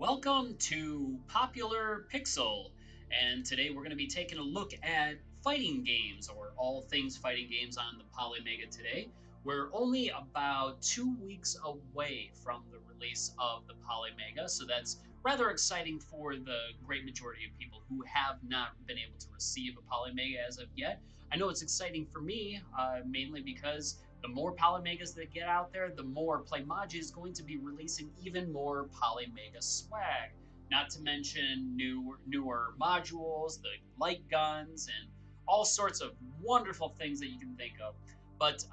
Welcome to Popular Pixel, and today we're going to be taking a look at fighting games, or all things fighting games on the Polymega today. We're only about 2 weeks away from the release of the Polymega, so that's rather exciting for the great majority of people who have not been able to receive a Polymega as of yet. I know it's exciting for me, mainly because the more Polymegas that get out there, the more Playmagia is going to be releasing even more Polymega swag. Not to mention newer modules, the light guns, and all sorts of wonderful things that you can think of. But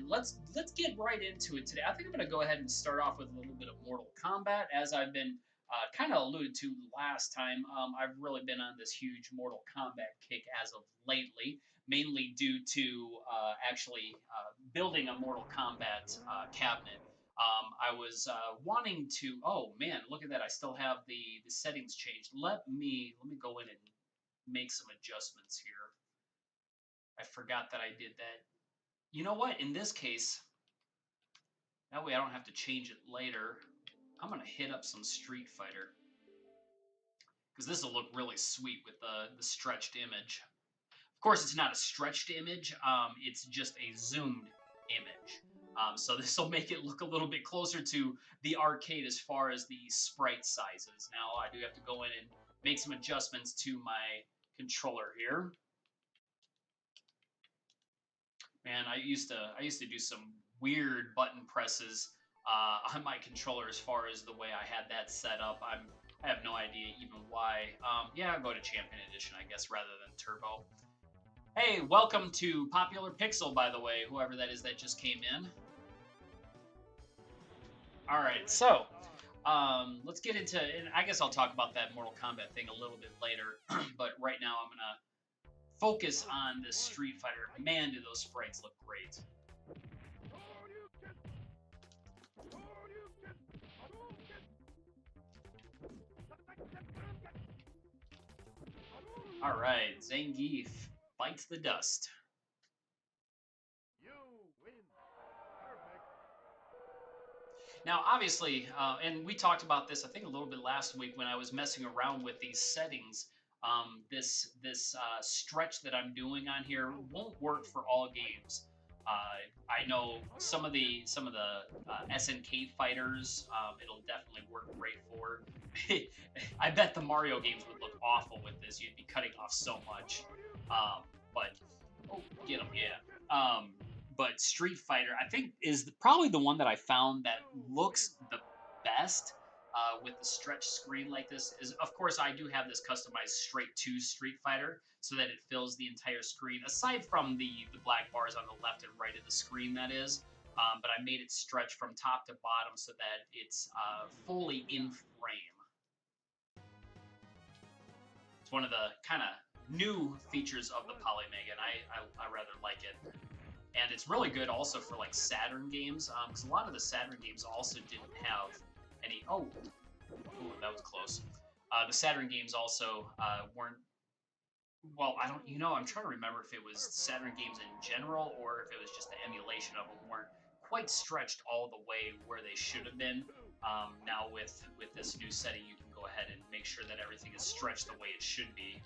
let's get right into it today. I think I'm going to go ahead and start off with a little bit of Mortal Kombat, as I've been kind of alluded to last time. I've really been on this huge Mortal Kombat kick as of lately, mainly due to actually building a Mortal Kombat cabinet. I was wanting to. Oh man, look at that! I still have the settings changed. Let me go in and make some adjustments here. I forgot that I did that. You know what? In this case, that way I don't have to change it later. I'm gonna hit up some Street Fighter because this will look really sweet with the stretched image. Of course, it's not a stretched image. It's just a zoomed image. So this will make it look a little bit closer to the arcade as far as the sprite sizes. Now I do have to go in and make some adjustments to my controller here. Man, I used to do some weird button presses on my controller as far as the way I had that set up. I have no idea even why. Yeah, I'll go to Champion Edition, I guess, rather than Turbo. Hey, welcome to Popular Pixel, by the way, whoever that is that just came in. All right, so let's get into, and I guess I'll talk about that Mortal Kombat thing a little bit later, but right now I'm gonna focus on this Street Fighter. Man, do those sprites look great. All right, Zangief bites the dust. Now, obviously, and we talked about this, I think, a little bit last week when I was messing around with these settings. This stretch that I'm doing on here won't work for all games. I know some of the SNK fighters, it'll definitely work great for. I bet the Mario games would look awful with this. You'd be cutting off so much. But oh, get them, yeah. But Street Fighter, I think, is probably the one that I found that looks the best with the stretch screen like this. Is, of course, I do have this customized straight to Street Fighter so that it fills the entire screen, aside from the black bars on the left and right of the screen, that is. But I made it stretch from top to bottom so that it's fully in frame. It's one of the kind of new features of the Polymega, and I rather like it. And it's really good also for like Saturn games, because a lot of the Saturn games also didn't have any. Oh, ooh, that was close. The Saturn games also weren't. Well, I don't. I'm trying to remember if it was Saturn games in general or if it was just the emulation of them weren't quite stretched all the way where they should have been. Now with this new setting, you can go ahead and make sure that everything is stretched the way it should be.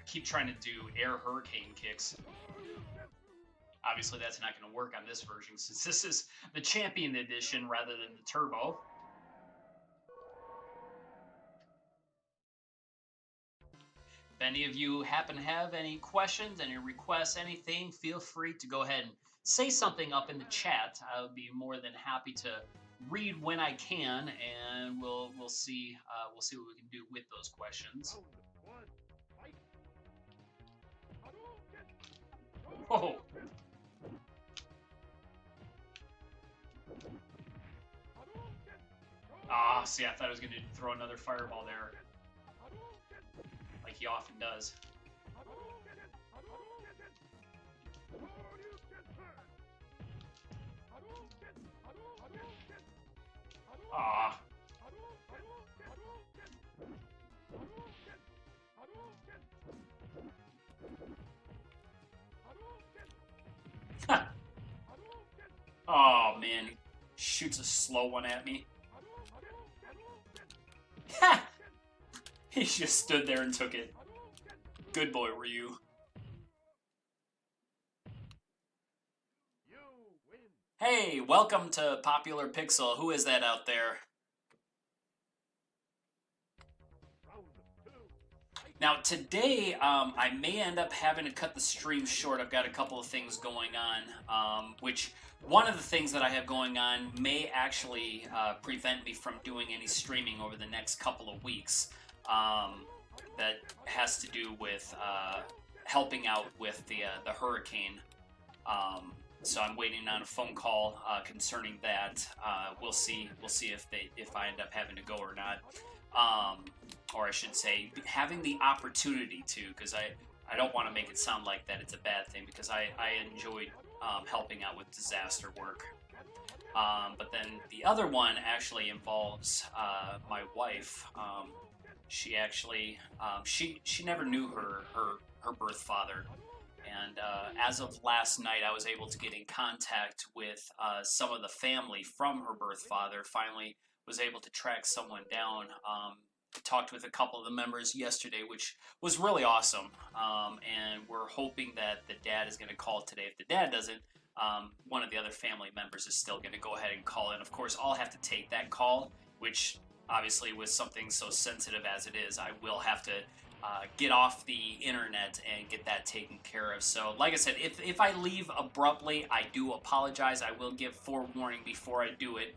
Keep trying to do air hurricane kicks. Obviously, that's not going to work on this version since this is the Champion Edition rather than the Turbo. If any of you happen to have any questions, any requests, anything, feel free to go ahead and say something up in the chat. I'll be more than happy to read when I can, and we'll see what we can do with those questions. Whoa. Ah, see, I thought I was going to throw another fireball there, like he often does. Ah. man, he shoots a slow one at me. Ha! He just stood there and took it. Good boy, Ryu. Hey, welcome to Popular Pixel. Who is that out there? Now, today, I may end up having to cut the stream short. I've got a couple of things going on, which one of the things that I have going on may actually prevent me from doing any streaming over the next couple of weeks. That has to do with helping out with the hurricane. So I'm waiting on a phone call concerning that. We'll see if I end up having to go or not. Or I should say, having the opportunity to, because I don't want to make it sound like that it's a bad thing, because I enjoyed helping out with disaster work. But then the other one actually involves my wife. She actually, she never knew her birth father. And as of last night, I was able to get in contact with some of the family from her birth father. Finally was able to track someone down. Talked with a couple of the members yesterday, which was really awesome. And we're hoping that the dad is going to call today. If the dad doesn't, one of the other family members is still going to go ahead and call in. Of course, I'll have to take that call, which obviously with something so sensitive as it is, I will have to get off the internet and get that taken care of. So like I said, if I leave abruptly, I do apologize. I will give forewarning before I do it.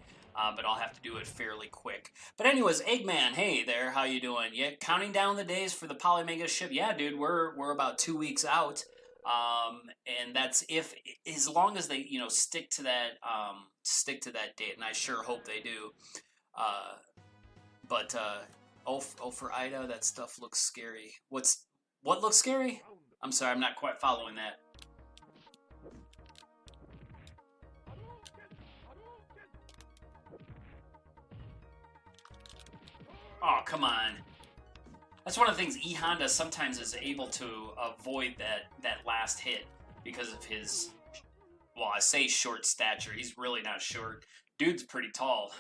But I'll have to do it fairly quick. But anyways, Eggman, hey there, how you doing? Yeah, counting down the days for the Polymega ship. Yeah, dude, we're about 2 weeks out, and that's as long as they stick to that date, and I sure hope they do. But oh for Ida, that stuff looks scary. What looks scary? I'm sorry, I'm not quite following that. Oh, come on. That's one of the things E-Honda sometimes is able to avoid that last hit because of his, well, I say short stature. He's really not short. Dude's pretty tall,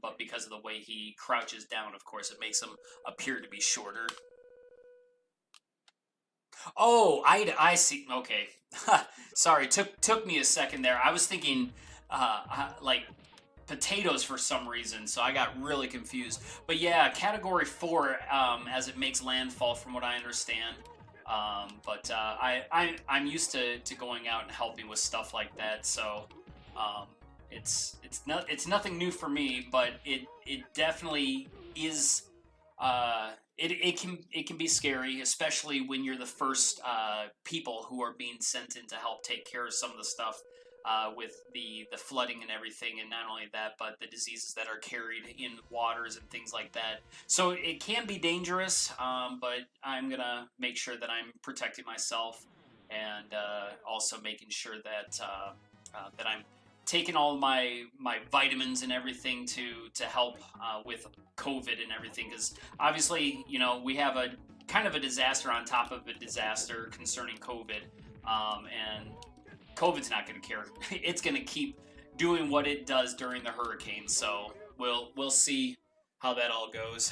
but because of the way he crouches down, of course, it makes him appear to be shorter. Oh, I see. Okay. Sorry, took me a second there. I was thinking, like, potatoes for some reason, so I got really confused. But yeah, Category 4 as it makes landfall, from what I understand. But I'm used to going out and helping with stuff like that, so it's nothing new for me. But it definitely is. It can be scary, especially when you're the first people who are being sent in to help take care of some of the stuff. With the flooding and everything, and not only that, but the diseases that are carried in waters and things like that. So it can be dangerous, but I'm gonna make sure that I'm protecting myself, and also making sure that that I'm taking all my vitamins and everything to help with COVID and everything, because obviously we have a kind of a disaster on top of a disaster concerning COVID, and COVID's not going to care. It's going to keep doing what it does during the hurricane. So we'll see how that all goes.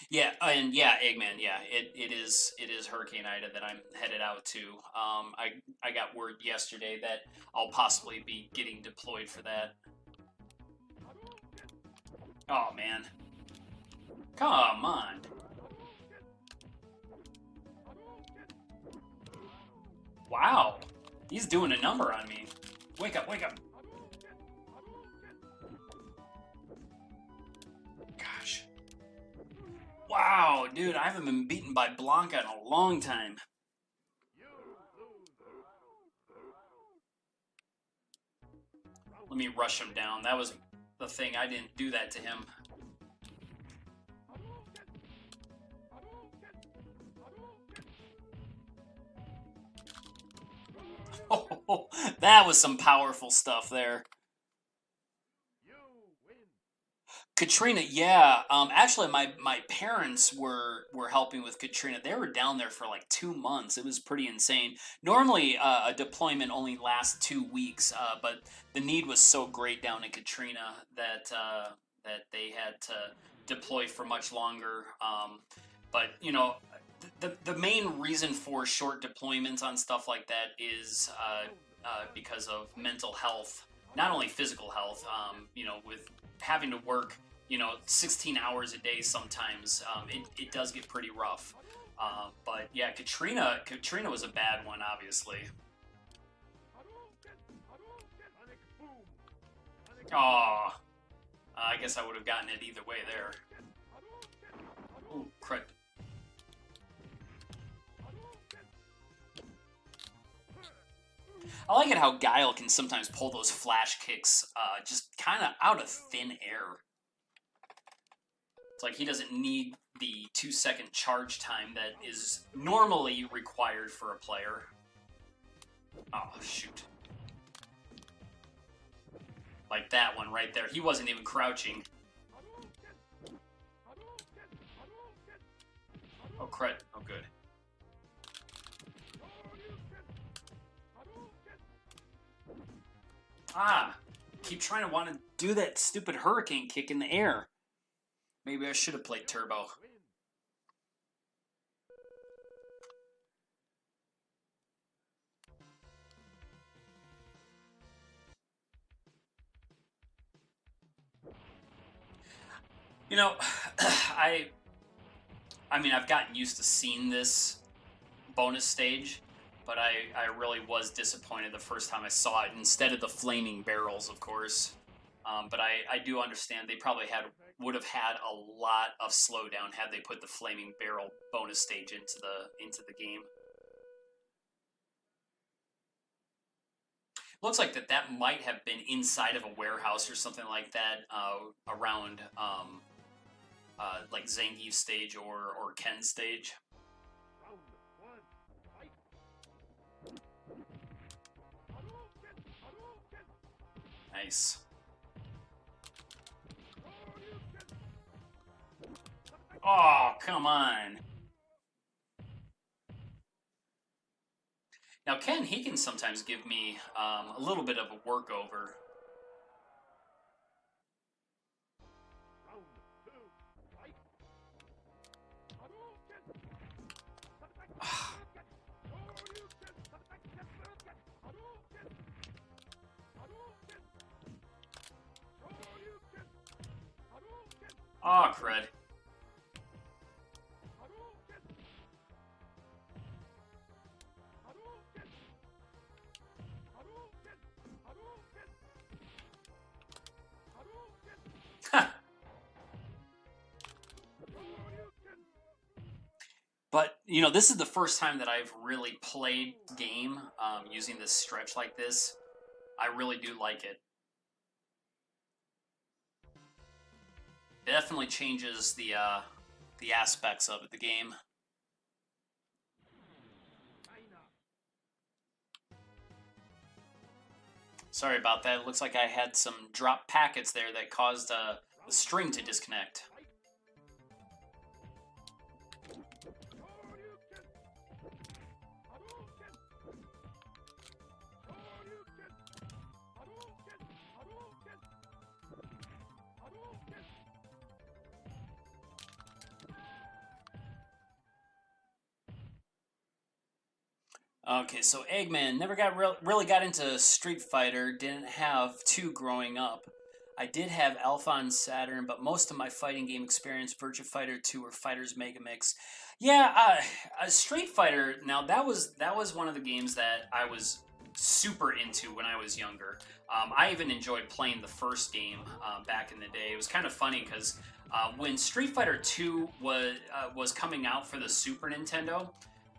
Yeah, and yeah, Eggman. Yeah, it is Hurricane Ida that I'm headed out to. I got word yesterday that I'll possibly be getting deployed for that. Oh man, come on. Wow, he's doing a number on me. Wake up, wake up. Gosh. Wow, dude, I haven't been beaten by Blanca in a long time. Let me rush him down. That was the thing. I didn't do that to him. Oh, that was some powerful stuff there. Katrina, yeah. Actually, my parents were helping with Katrina. They were down there for like 2 months. It was pretty insane. Normally, a deployment only lasts 2 weeks, but the need was so great down in Katrina that they had to deploy for much longer. But the main reason for short deployments on stuff like that is because of mental health, not only physical health. With having to work 16 hours a day sometimes, it does get pretty rough. But yeah, Katrina was a bad one, obviously. Oh, I guess I would have gotten it either way there. Ooh, crud. I like it how Guile can sometimes pull those flash kicks just kind of out of thin air. It's like he doesn't need the 2-second charge time that is normally required for a player. Oh, shoot. Like that one right there. He wasn't even crouching. Oh, crud. Oh, good. Ah! Keep trying to want to do that stupid hurricane kick in the air. Maybe I should have played Turbo. I mean, I've gotten used to seeing this bonus stage, but I really was disappointed the first time I saw it, instead of the flaming barrels, of course. But I do understand they probably would have had a lot of slowdown had they put the flaming barrel bonus stage into the game. Looks like that might have been inside of a warehouse or something like that, around like Zangief's stage or Ken's stage. Nice. Oh, come on. Now, Ken, he can sometimes give me a little bit of a workover. Oh, crud. But, this is the first time that I've really played game using this stretch like this. I really do like it. Definitely changes the aspects of the game. Sorry about that. It looks like I had some drop packets there that caused the string to disconnect. Okay, so Eggman never really got into Street Fighter. Didn't have 2 growing up. I did have Alpha on Saturn, but most of my fighting game experience, Virtua Fighter 2 or Fighters Mega Mix. Yeah, Street Fighter. Now that was one of the games that I was super into when I was younger. I even enjoyed playing the first game back in the day. It was kind of funny because when Street Fighter 2 was coming out for the Super Nintendo,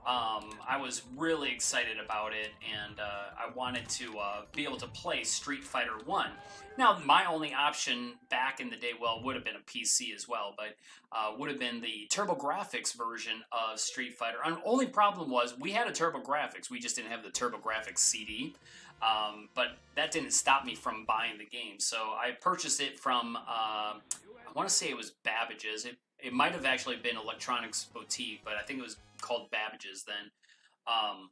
I was really excited about it, and I wanted to be able to play Street Fighter 1. Now, my only option back in the day, well, would have been a PC as well, but would have been the TurboGrafx version of Street Fighter. And the only problem was we had a TurboGrafx, we just didn't have the TurboGrafx CD. But that didn't stop me from buying the game. So I purchased it from, I want to say it was Babbage's. It might have actually been Electronics Boutique, but I think it was called Babbage's then. Um,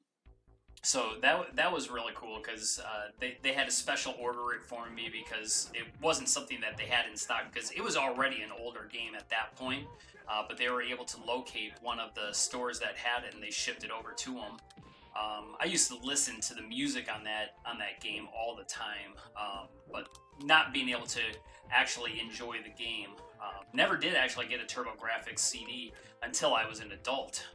so that was really cool because they had a special order it for me because it wasn't something that they had in stock because it was already an older game at that point. But they were able to locate one of the stores that had it and they shipped it over to them. I used to listen to the music on that game all the time, but not being able to actually enjoy the game. Never did actually get a TurboGrafx CD until I was an adult.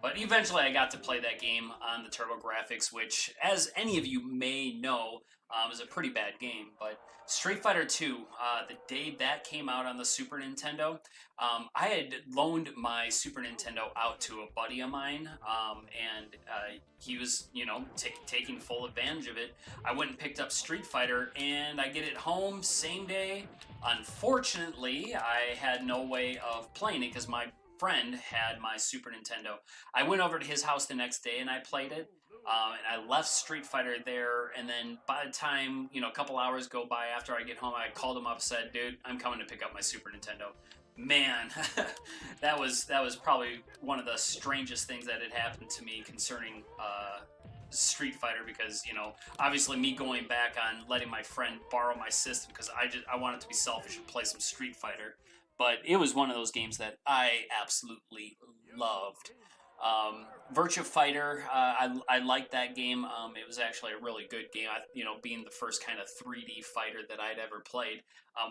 But eventually I got to play that game on the TurboGrafx, which, as any of you may know, is a pretty bad game. But Street Fighter 2, the day that came out on the Super Nintendo, I had loaned my Super Nintendo out to a buddy of mine, and he was, taking full advantage of it. I went and picked up Street Fighter, and I get it home same day. Unfortunately, I had no way of playing it because my friend had my Super Nintendo. I went over to his house the next day and I played it. And I left Street Fighter there, and then by the time, a couple hours go by after I get home, I called him up and said, dude, I'm coming to pick up my Super Nintendo. Man, that was probably one of the strangest things that had happened to me concerning Street Fighter because, obviously me going back on letting my friend borrow my system because I wanted to be selfish and play some Street Fighter. But it was one of those games that I absolutely loved. Virtua Fighter, I liked that game. It was actually a really good game. Being the first kind of 3D fighter that I'd ever played.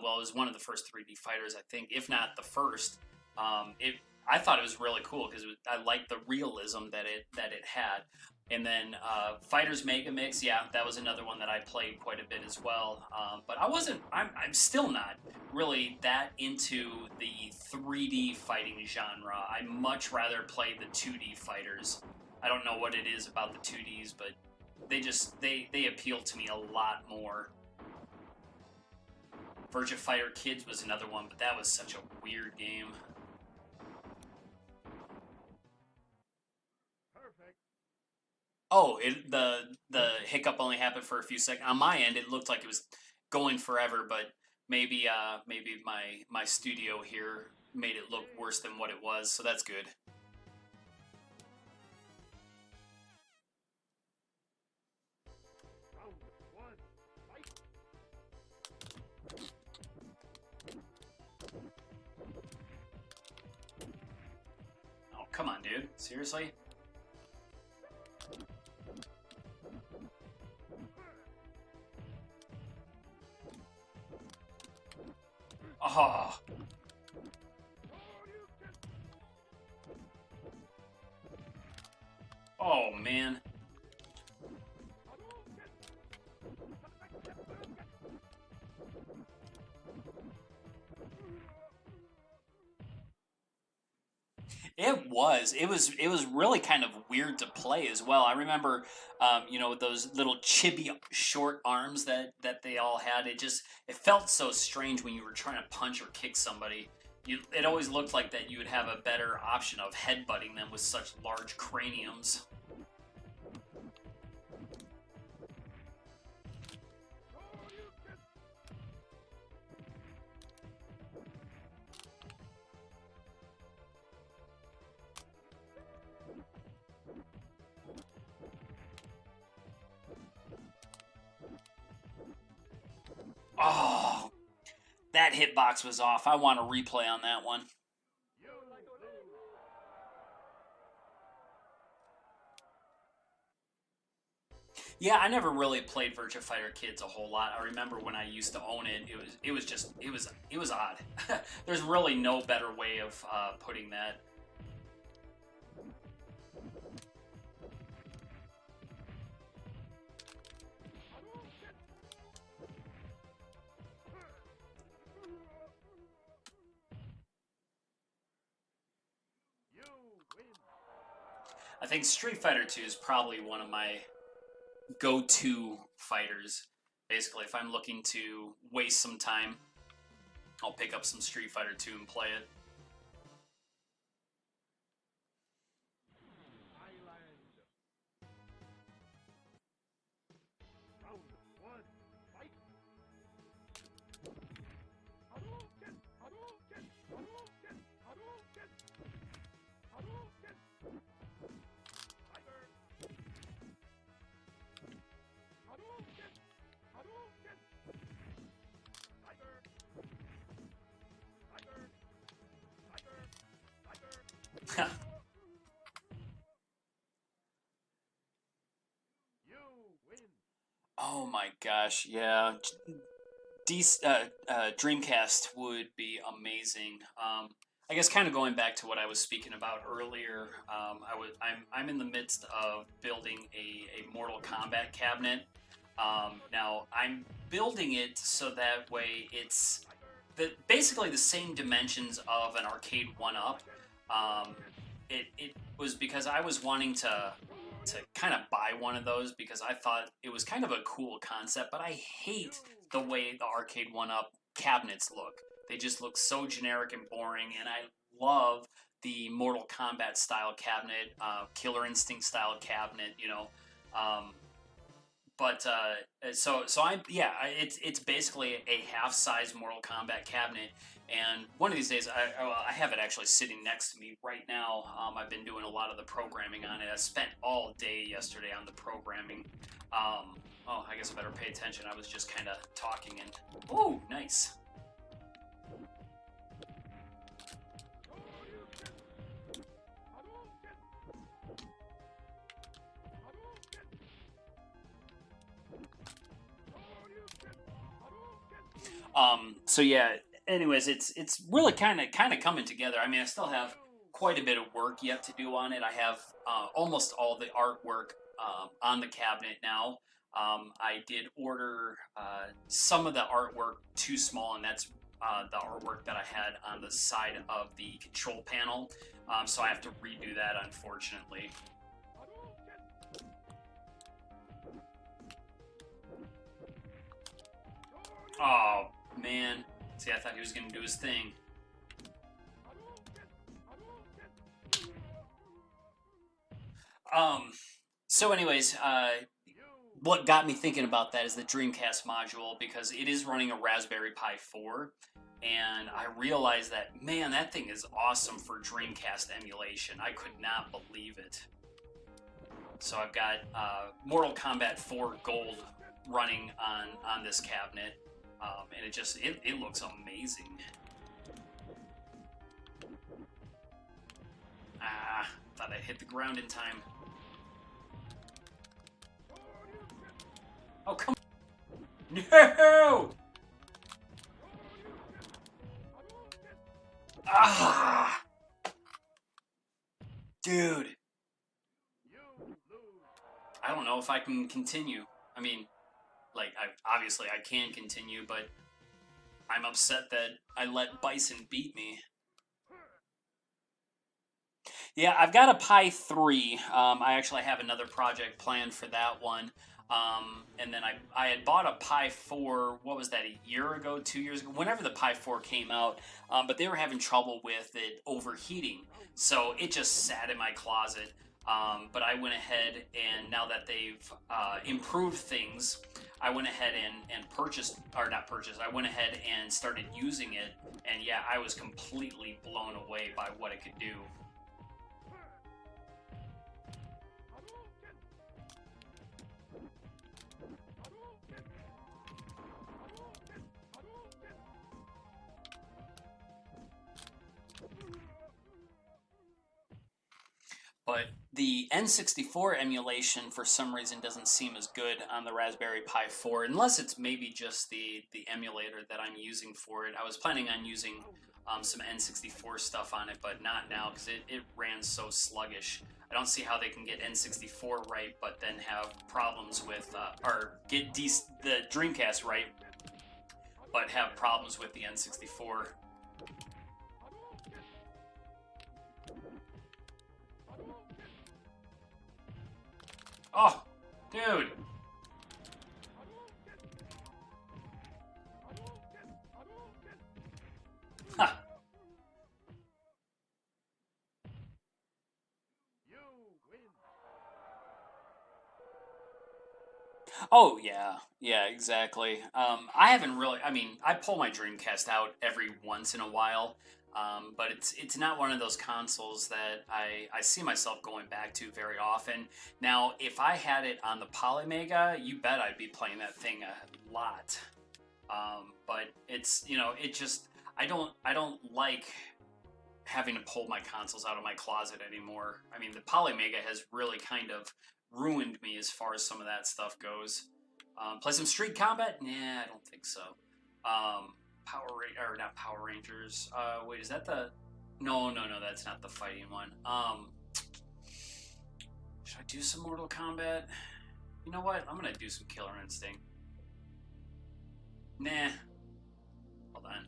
Well, it was one of the first 3D fighters, I think, if not the first. I thought it was really cool because I liked the realism that it had. And then Fighters Mega Mix, yeah, that was another one that I played quite a bit as well. But I'm still not really that into the 3D fighting genre. I much rather play the 2D fighters. I don't know what it is about the 2Ds, but they appeal to me a lot more. Virtua Fighter Kids was another one, but that was such a weird game. Oh, the hiccup only happened for a few seconds. On my end, it looked like it was going forever, but maybe my studio here made it look worse than what it was, so that's good. Oh, come on, dude. Seriously? Oh. Oh, man. It was really kind of weird to play as well. I remember, those little chibi short arms that they all had. It felt so strange when you were trying to punch or kick somebody. It always looked like that you would have a better option of headbutting them with such large craniums. Oh, that hitbox was off. I want a replay on that one. Yeah, I never really played Virtua Fighter Kids a whole lot. I remember when I used to own it, it was odd. There's really no better way of putting that. I think Street Fighter 2 is probably one of my go-to fighters. Basically, if I'm looking to waste some time, I'll pick up some Street Fighter 2 and play it. Oh my gosh, yeah. Dreamcast would be amazing. I guess kind of going back to what I was speaking about earlier, I'm in the midst of building a Mortal Kombat cabinet. Now I'm building it so that way it's basically the same dimensions of an arcade one up. Um, it was because I was wanting to kind of buy one of those because I thought it was kind of a cool concept, but I hate the way the arcade one up cabinets look. They just look so generic and boring, and I love the Mortal Kombat style cabinet, Killer Instinct style cabinet, you know. Um, so I'm yeah, it's basically a half size Mortal Kombat cabinet, and one of these days I have it actually sitting next to me right now. I've been doing a lot of the programming on it. I spent all day yesterday on the programming. Oh, I guess I better pay attention. I was just kind of talking and oh, nice. So yeah. Anyways, it's really kind of coming together. I mean, I still have quite a bit of work yet to do on it. I have almost all the artwork on the cabinet now. I did order some of the artwork too small, and that's the artwork that I had on the side of the control panel. So I have to redo that, unfortunately. Oh man. See, I thought he was going to do his thing. Um, so anyways, what got me thinking about that is the Dreamcast module because it is running a Raspberry Pi 4, and I realized that, man, that thing is awesome for Dreamcast emulation. I could not believe it. So I've got Mortal Kombat 4 Gold running on this cabinet, and it looks amazing. Ah, thought I hit the ground in time. Oh, come on. No! Ah! Dude. I don't know if I can continue. I mean, like, obviously I can continue, but I'm upset that I let Bison beat me. Yeah, I've got a Pi 3. I actually have another project planned for that one. And then I had bought a Pi 4, what was that, a year ago, 2 years ago, whenever the Pi 4 came out, but they were having trouble with it overheating. So it just sat in my closet. But I went ahead and now that they've improved things, I went ahead and purchased, or not purchased, I went ahead and started using it. And yeah, I was completely blown away by what it could do. But the N64 emulation, for some reason, doesn't seem as good on the Raspberry Pi 4, unless it's maybe just the emulator that I'm using for it. I was planning on using some N64 stuff on it, but not now because it ran so sluggish. I don't see how they can get N64 right, but then have problems with, or get the Dreamcast right, but have problems with the N64. Oh, dude. Huh. Oh yeah, yeah, exactly. I haven't really. I mean, I pull my Dreamcast out every once in a while, but it's not one of those consoles that I see myself going back to very often. Now, if I had it on the Polymega, you bet I'd be playing that thing a lot. But it's it just I don't like having to pull my consoles out of my closet anymore. I mean, the Polymega has really kind of ruined me as far as some of that stuff goes. Play some Street Combat? Nah, I don't think so. Or not Power Rangers. Wait, is that the? No, that's not the fighting one. Should I do some Mortal Kombat? You know what? I'm gonna do some Killer Instinct. Nah. Hold on.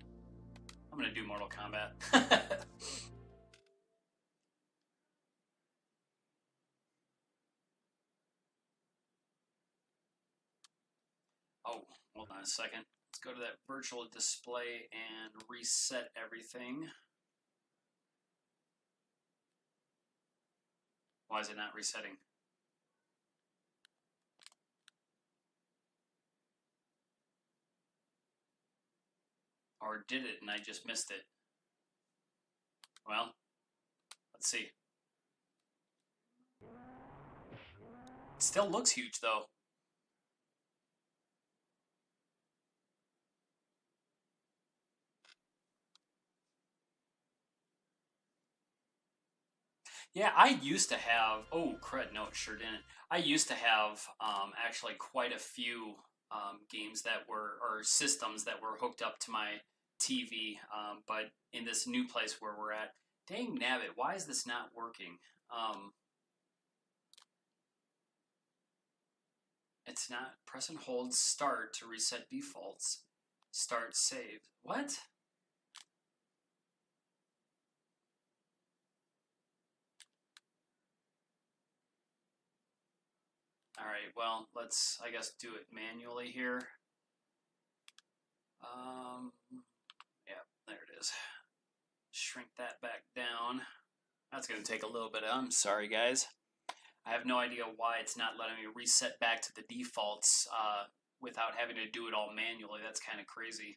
I'm gonna do Mortal Kombat. Oh, hold on a second. Let's go to that virtual display and reset everything. Why is it not resetting? Or did it and I just missed it? Well, let's see. It still looks huge though. Yeah, I used to have. Oh, crud! No, it sure didn't. I used to have actually quite a few games that were or systems that were hooked up to my TV. But in this new place where we're at, dang nabbit, why is this not working? It's not. Press and hold start to reset defaults. Start save. What? All right, well, let's, I guess, do it manually here. Yeah, there it is. Shrink that back down. That's going to take a little bit. I'm sorry, guys. I have no idea why it's not letting me reset back to the defaults without having to do it all manually. That's kind of crazy.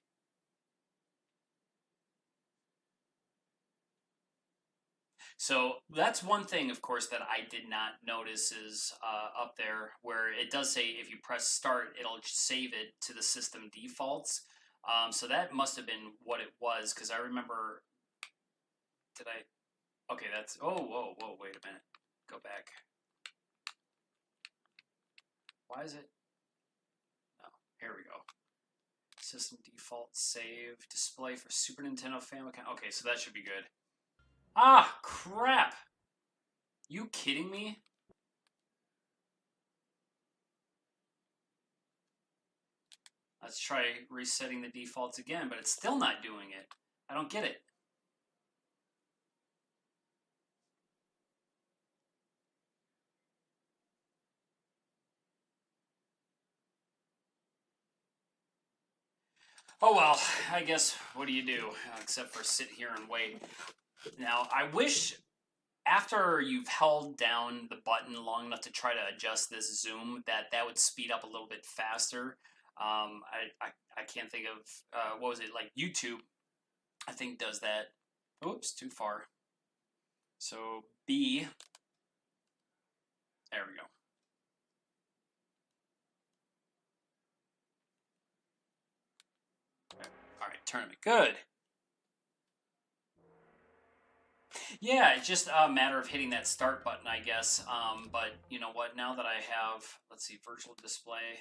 So that's one thing, of course, that I did not notice is up there where it does say if you press start, it'll save it to the system defaults. So that must have been what it was because I remember. Did I? Okay, that's. Oh, whoa, wait a minute. Go back. Why is it? Oh, here we go. System default save display for Super Nintendo Famicom. Okay, so that should be good. Ah, crap! You kidding me? Let's try resetting the defaults again, but it's still not doing it. I don't get it. Oh well, I guess what do you do except for sit here and wait. Now, I wish after you've held down the button long enough to try to adjust this zoom, that would speed up a little bit faster. I can't think of what was it like YouTube. I think does that. Oops, too far. So B. There we go. All right, tournament. Good. Yeah, it's just a matter of hitting that start button, I guess. But you know what? Now that I have, let's see, virtual display.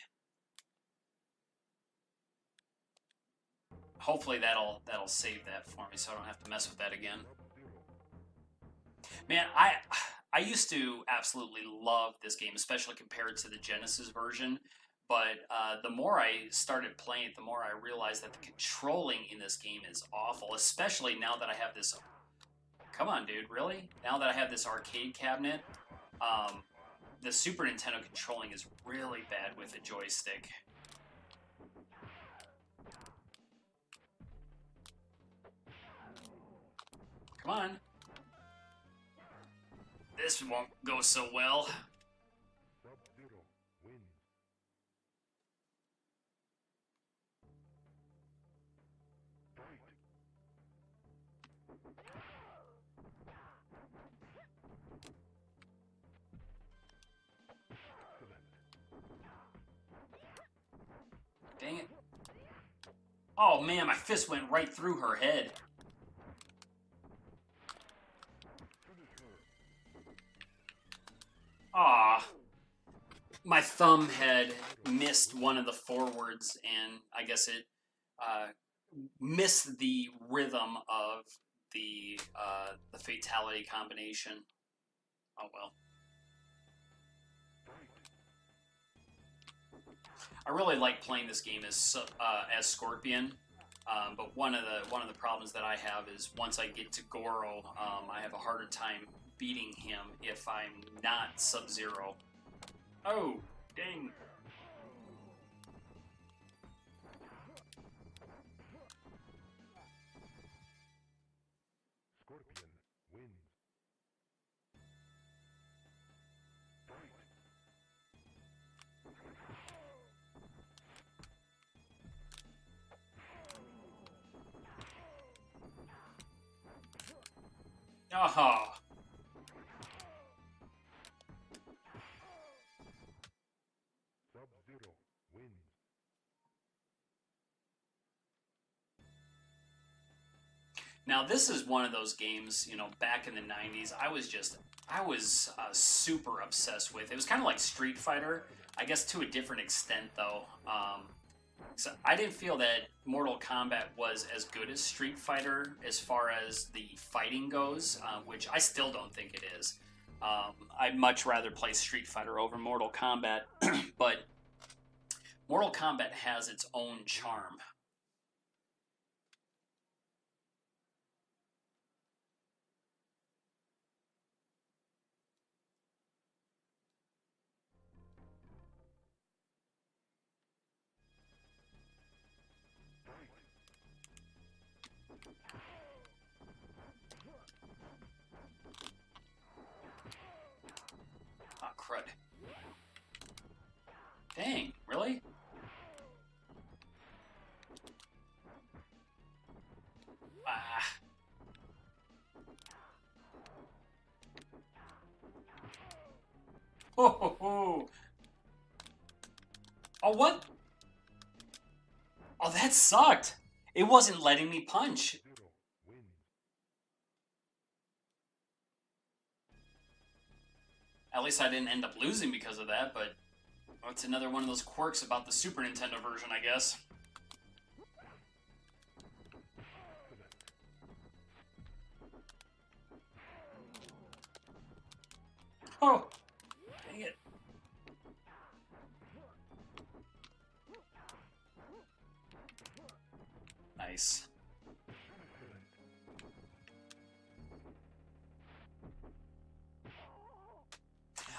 Hopefully that'll save that for me, so I don't have to mess with that again. Man, I used to absolutely love this game, especially compared to the Genesis version. But the more I started playing it, the more I realized that the controlling in this game is awful, especially now that I have this. Come on, dude, really? Now that I have this arcade cabinet, the Super Nintendo controlling is really bad with a joystick. Come on. This won't go so well. Dang it. Oh man, my fist went right through her head. Ah, my thumb had missed one of the forwards, and I guess it missed the rhythm of the fatality combination. Oh well. I really like playing this game as Scorpion, but one of the problems that I have is once I get to Goro, I have a harder time beating him if I'm not Sub-Zero. Oh, dang. Scorpion wins. Aha. Sub-Zero wins. Now this is one of those games, you know, back in the 90s, I was super obsessed with. It was kind of like Street Fighter, I guess to a different extent though. So I didn't feel that Mortal Kombat was as good as Street Fighter as far as the fighting goes, which I still don't think it is. I'd much rather play Street Fighter over Mortal Kombat, but Mortal Kombat has its own charm. Ah, crud. Dang, really? Ah. Ho, ho, ho. Oh, what? Oh, that sucked. It wasn't letting me punch. Sub-Zero wins. At least I didn't end up losing because of that, but well, it's another one of those quirks about the Super Nintendo version, I guess. Oh, dang it. Nice.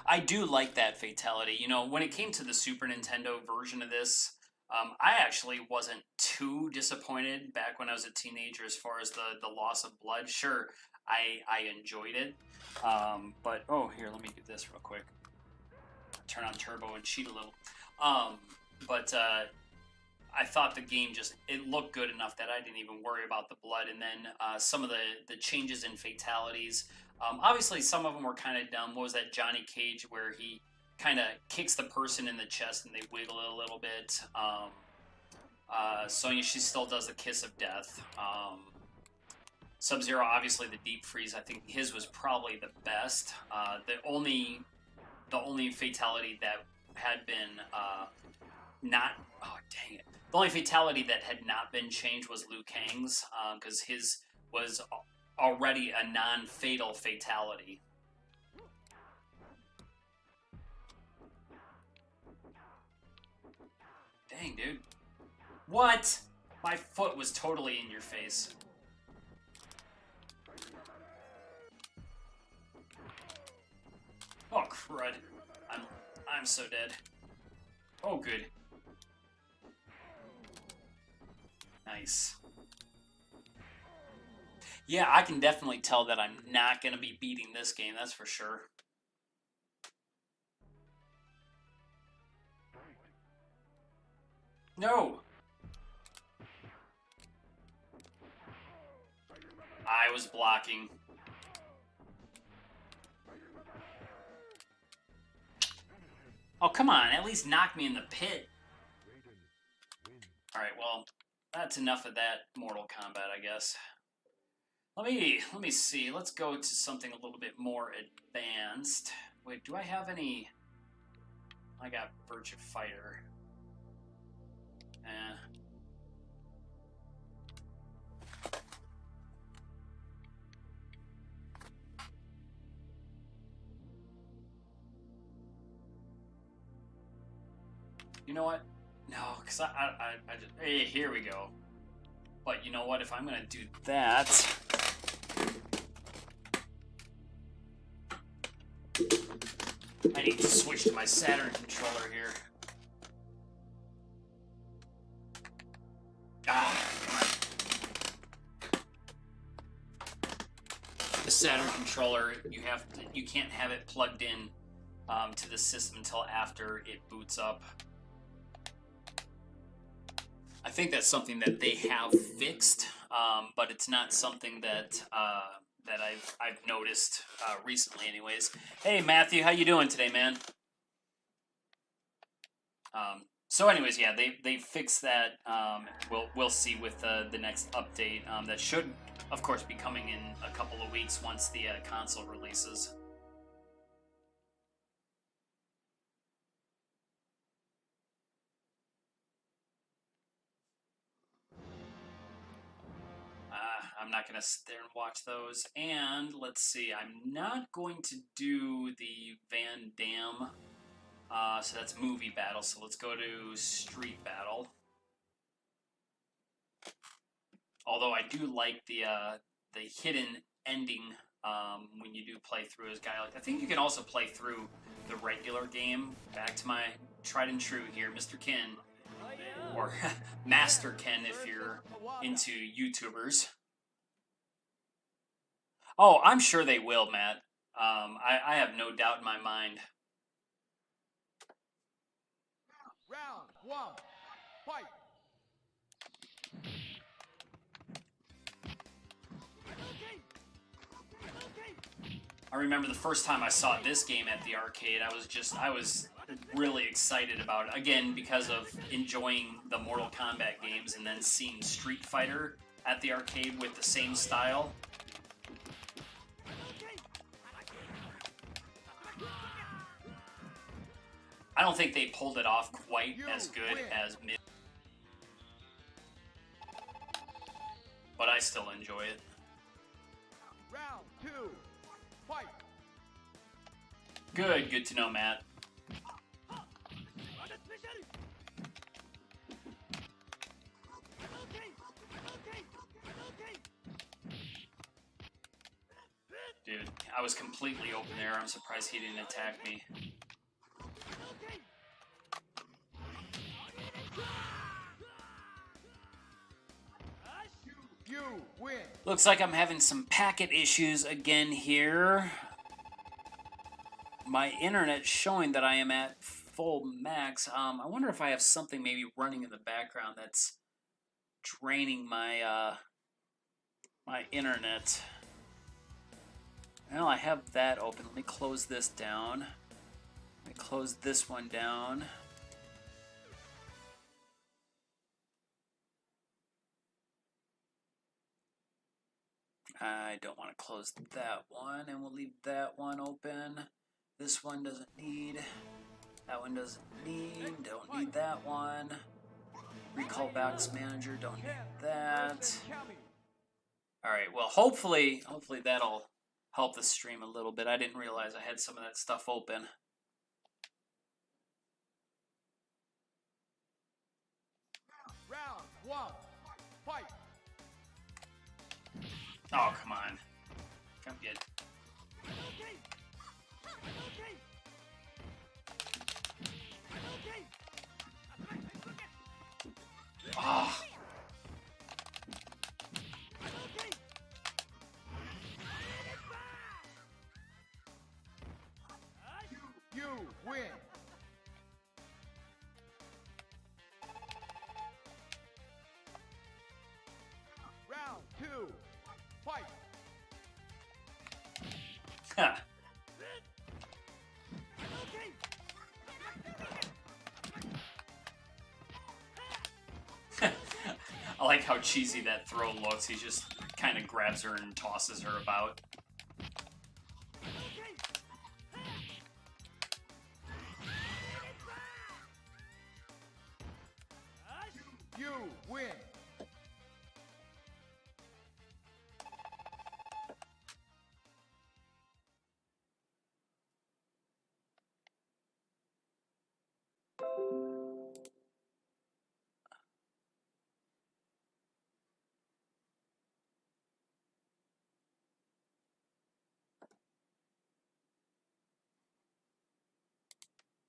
I do like that fatality. You know, when it came to the Super Nintendo version of this, I actually wasn't too disappointed back when I was a teenager as far as the loss of blood. Sure, I enjoyed it, but oh, here, let me do this real quick. Turn on turbo and cheat a little. Um, but I thought the game just it looked good enough that I didn't even worry about the blood. And then some of the changes in fatalities. Obviously, some of them were kind of dumb. What was that Johnny Cage where he kind of kicks the person in the chest and they wiggle it a little bit? Sonya, she still does the kiss of death. Sub-Zero, obviously the deep freeze. I think his was probably the best. The only fatality that had been not oh dang it. The only fatality that had not been changed was Liu Kang's, because his was already a non-fatal fatality. Dang, dude. What? My foot was totally in your face. Oh crud. I'm so dead. Oh good. Nice. Yeah, I can definitely tell that I'm not going to be beating this game, that's for sure. No! I was blocking. Oh, come on, at least knock me in the pit. Alright, well, that's enough of that Mortal Kombat, I guess. Let me see. Let's go to something a little bit more advanced. Wait, do I have any? I got Virtue Fighter. Eh. You know what? No, because I just... Hey, here we go. But you know what? If I'm going to do that... I need to switch to my Saturn controller here. Ah, come on. The Saturn controller, you can't have it plugged in to the system until after it boots up. I think that's something that they have fixed, but it's not something that that I've noticed recently, anyways. Hey, Matthew, how you doing today, man? So, anyways, yeah, they fixed that. We'll see with the next update that should, of course, be coming in a couple of weeks once the console releases. I'm not going to sit there and watch those. And let's see, I'm not going to do the Van Damme. So that's movie battle. So let's go to street battle. Although I do like the hidden ending when you do play through as guy. I think you can also play through the regular game. Back to my tried and true here, Mr. Ken, or Master Ken if you're into YouTubers. Oh, I'm sure they will, Matt. I have no doubt in my mind. Round one, fight. I remember the first time I saw this game at the arcade, I was really excited about it. Again, because of enjoying the Mortal Kombat games and then seeing Street Fighter at the arcade with the same style. I don't think they pulled it off quite as good as mid, but I still enjoy it. Round two, fight. Good to know, Matt. Dude, I was completely open there. I'm surprised he didn't attack me. You win. Looks like I'm having some packet issues again here. My internet's showing that I am at full max. I wonder if I have something maybe running in the background that's draining my my internet. Well, I have that open. Let me close this down. Let me close this one down. I don't want to close that one, and we'll leave that one open. This one doesn't need. That one doesn't need. Don't need that one. Recall Backs Manager, don't need that. Alright, well, hopefully that'll help the stream a little bit. I didn't realize I had some of that stuff open. Round one, fight. Oh, come on. Come get. Oh. You win. Round two, fight. Ha. I like how cheesy that throw looks. He just kind of grabs her and tosses her about. win.